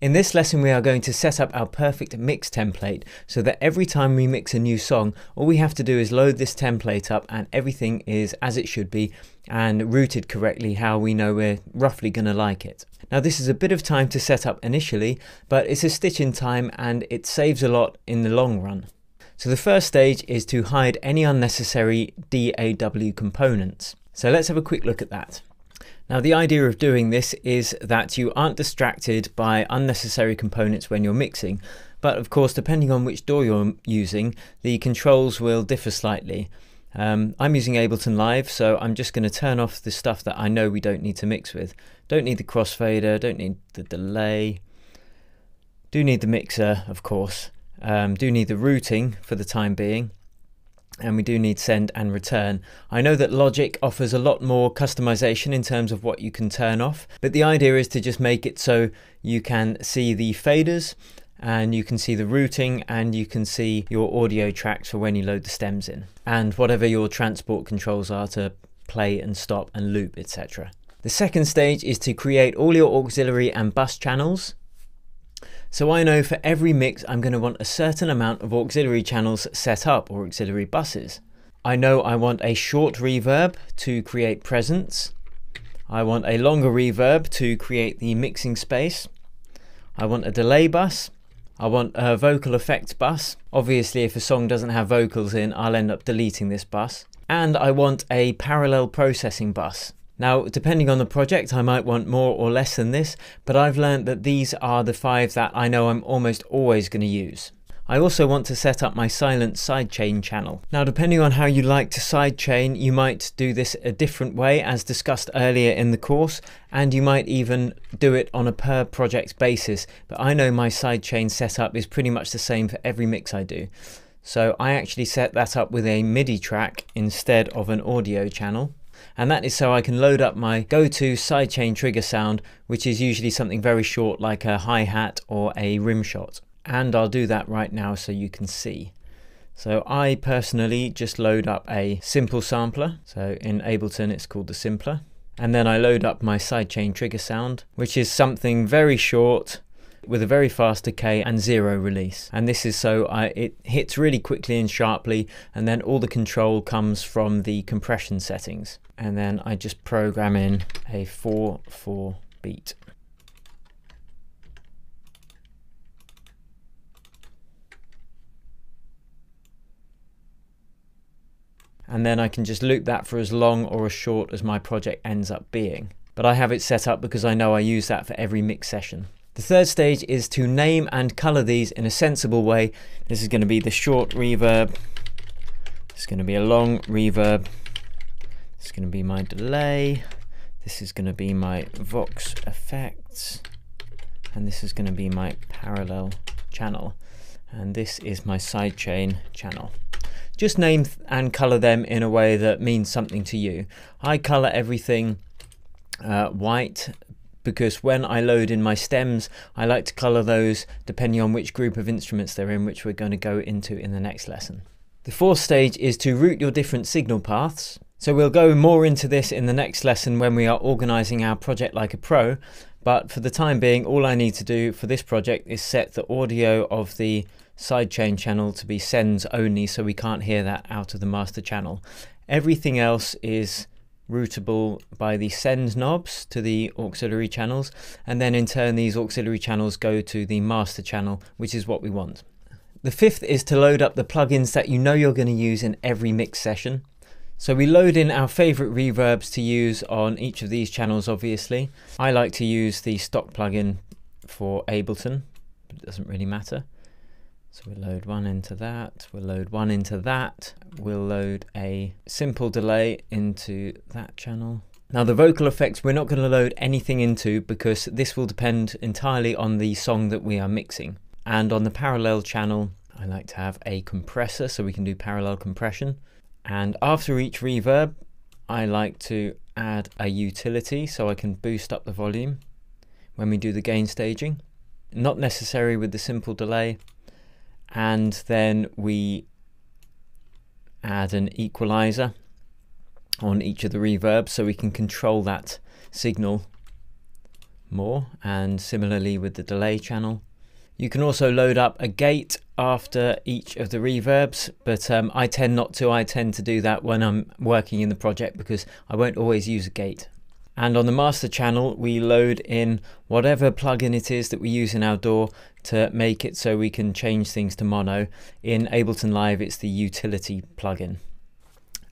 In this lesson we are going to set up our perfect mix template so that every time we mix a new song, all we have to do is load this template up and everything is as it should be and routed correctly, how we know we're roughly going to like it. Now this is a bit of time to set up initially, but it's a stitch in time and it saves a lot in the long run. So the first stage is to hide any unnecessary DAW components. So let's have a quick look at that. Now the idea of doing this is that you aren't distracted by unnecessary components when you're mixing, but of course depending on which DAW you're using, the controls will differ slightly. I'm using Ableton Live, so I'm just going to turn off the stuff that I know we don't need to mix with. Don't need the crossfader, don't need the delay, do need the mixer of course, do need the routing for the time being. And we do need send and return. I know that Logic offers a lot more customization in terms of what you can turn off, but the idea is to just make it so you can see the faders and you can see the routing and you can see your audio tracks for when you load the stems in, and whatever your transport controls are to play and stop and loop, etc. The second stage is to create all your auxiliary and bus channels. So I know for every mix I'm going to want a certain amount of auxiliary channels set up, or auxiliary buses. I know I want a short reverb to create presence. I want a longer reverb to create the mixing space. I want a delay bus. I want a vocal effects bus. Obviously if a song doesn't have vocals in, I'll end up deleting this bus. And I want a parallel processing bus. Now, depending on the project, I might want more or less than this, but I've learned that these are the 5 that I know I'm almost always going to use. I also want to set up my silent sidechain channel. Now, depending on how you like to sidechain, you might do this a different way as discussed earlier in the course, and you might even do it on a per project basis, but I know my sidechain setup is pretty much the same for every mix I do. So I actually set that up with a MIDI track instead of an audio channel. And that is so I can load up my go-to sidechain trigger sound, which is usually something very short like a hi-hat or a rim shot. And I'll do that right now so you can see. So I personally just load up a simple sampler. So in Ableton it's called the simpler. And then I load up my sidechain trigger sound, which is something very short with a very fast decay and 0 release. And this is so it hits really quickly and sharply, and then all the control comes from the compression settings. And then I just program in a 4/4 beat. And then I can just loop that for as long or as short as my project ends up being. But I have it set up because I know I use that for every mix session. The third stage is to name and color these in a sensible way. This is going to be the short reverb. It's going to be a long reverb. This is going to be my delay. This is going to be my Vox effects. And this is going to be my parallel channel. And this is my sidechain channel. Just name and color them in a way that means something to you. I color everything white, because when I load in my stems, I like to color those depending on which group of instruments they're in, which we're going to go into in the next lesson. The fourth stage is to route your different signal paths. So we'll go more into this in the next lesson when we are organizing our project like a pro, but for the time being, all I need to do for this project is set the audio of the sidechain channel to be sends only, so we can't hear that out of the master channel. Everything else is routable by the send knobs to the auxiliary channels, and then in turn these auxiliary channels go to the master channel, which is what we want. The fifth is to load up the plugins that you know you're going to use in every mix session. So we load in our favorite reverbs to use on each of these channels. Obviously I like to use the stock plugin for Ableton, but it doesn't really matter. So we'll load one into that, we'll load one into that, we'll load a simple delay into that channel. Now the vocal effects we're not going to load anything into because this will depend entirely on the song that we are mixing. And on the parallel channel I like to have a compressor so we can do parallel compression. And after each reverb I like to add a utility so I can boost up the volume when we do the gain staging. Not necessary with the simple delay. And then we add an equalizer on each of the reverbs so we can control that signal more, and similarly with the delay channel. You can also load up a gate after each of the reverbs, but I tend not to. I tend to do that when I'm working in the project because I won't always use a gate. And on the master channel, we load in whatever plugin it is that we use in our DAW to make it so we can change things to mono. In Ableton Live, it's the utility plugin.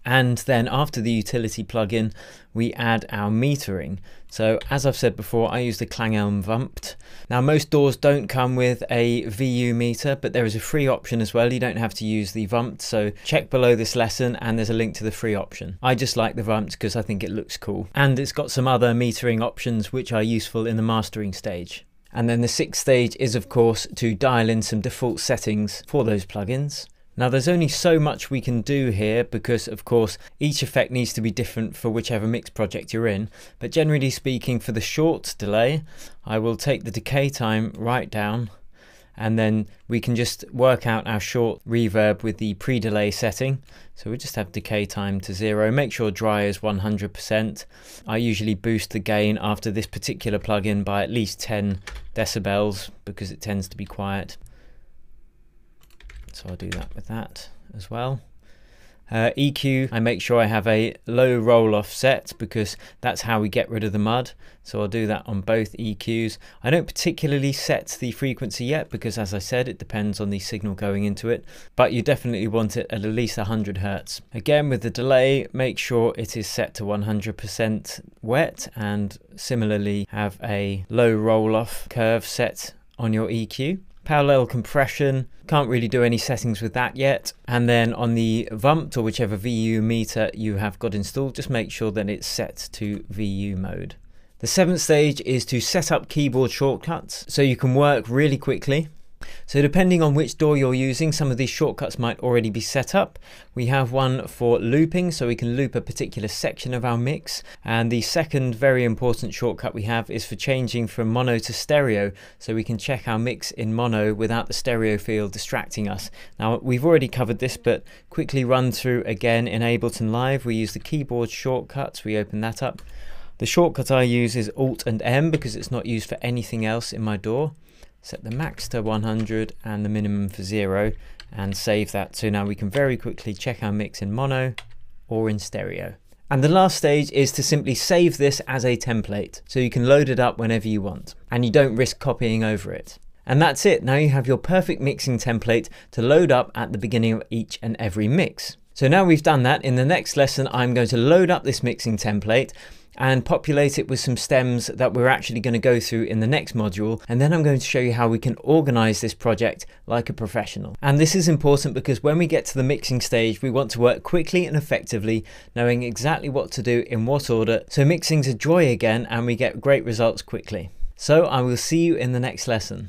And then after the utility plugin, we add our metering. So as I've said before, I use the Klangelm Vumpt. Now most DAWs don't come with a VU meter, but there is a free option as well. You don't have to use the Vumpt, so check below this lesson and there's a link to the free option. I just like the Vumpt because I think it looks cool. And it's got some other metering options which are useful in the mastering stage. And then the sixth stage is of course to dial in some default settings for those plugins. Now there's only so much we can do here because of course each effect needs to be different for whichever mix project you're in, but generally speaking for the short delay I will take the decay time right down, and then we can just work out our short reverb with the pre-delay setting. So we just have decay time to 0, make sure dry is 100%. I usually boost the gain after this particular plugin by at least 10 decibels because it tends to be quiet. So I'll do that with that as well. EQ, I make sure I have a low roll-off set because that's how we get rid of the mud. So I'll do that on both EQs. I don't particularly set the frequency yet because, as I said, it depends on the signal going into it, but you definitely want it at least 100 Hertz. Again, with the delay, make sure it is set to 100% wet, and similarly have a low roll-off curve set on your EQ. Parallel compression, can't really do any settings with that yet. And then on the Vumpt or whichever VU meter you have got installed, just make sure that it's set to VU mode. The seventh stage is to set up keyboard shortcuts so you can work really quickly. So depending on which DAW you're using, some of these shortcuts might already be set up. We have one for looping, so we can loop a particular section of our mix. And the second very important shortcut we have is for changing from mono to stereo, so we can check our mix in mono without the stereo field distracting us. Now we've already covered this, but quickly run through again. In Ableton Live, we use the keyboard shortcuts. We open that up. The shortcut I use is Alt and M because it's not used for anything else in my DAW. Set the max to 100 and the minimum for 0 and save that. So now we can very quickly check our mix in mono or in stereo. And the last stage is to simply save this as a template so you can load it up whenever you want and you don't risk copying over it. And that's it. Now you have your perfect mixing template to load up at the beginning of each and every mix. So now we've done that, in the next lesson I'm going to load up this mixing template and populate it with some stems that we're actually going to go through in the next module, and then I'm going to show you how we can organize this project like a professional. And this is important because when we get to the mixing stage we want to work quickly and effectively, knowing exactly what to do in what order, so mixing's a joy again and we get great results quickly. So I will see you in the next lesson.